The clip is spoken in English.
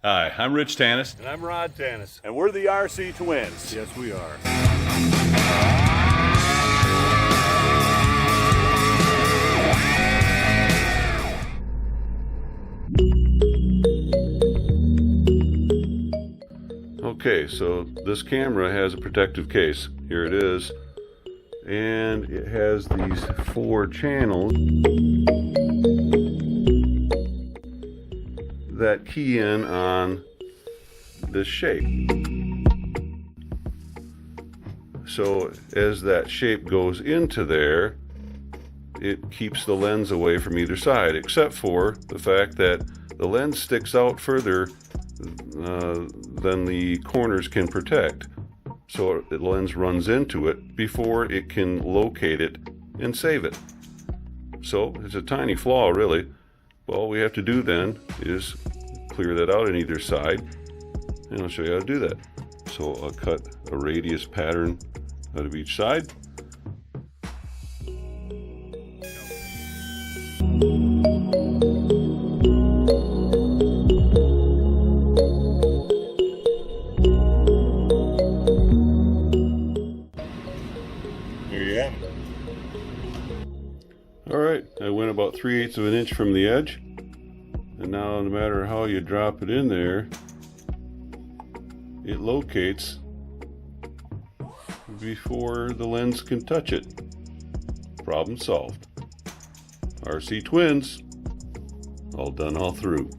Hi, I'm Rich Tanis. And I'm Rod Tanis. And we're the RC Twins. Yes, we are. Okay, so this camera has a protective case. Here it is. And it has these 4 channels that key in on this shape. So as that shape goes into there, it keeps the lens away from either side, except for the fact that the lens sticks out further than the corners can protect. So the lens runs into it before it can locate it and save it. So it's a tiny flaw, really. All we have to do then is clear that out on either side, and I'll show you how to do that. So I'll cut a radius pattern out of each side. There you have it. Alright, I went about 3/8 of an inch from the edge, and now no matter how you drop it in there, it locates before the lens can touch it. Problem solved. RC Twins, all done, all through.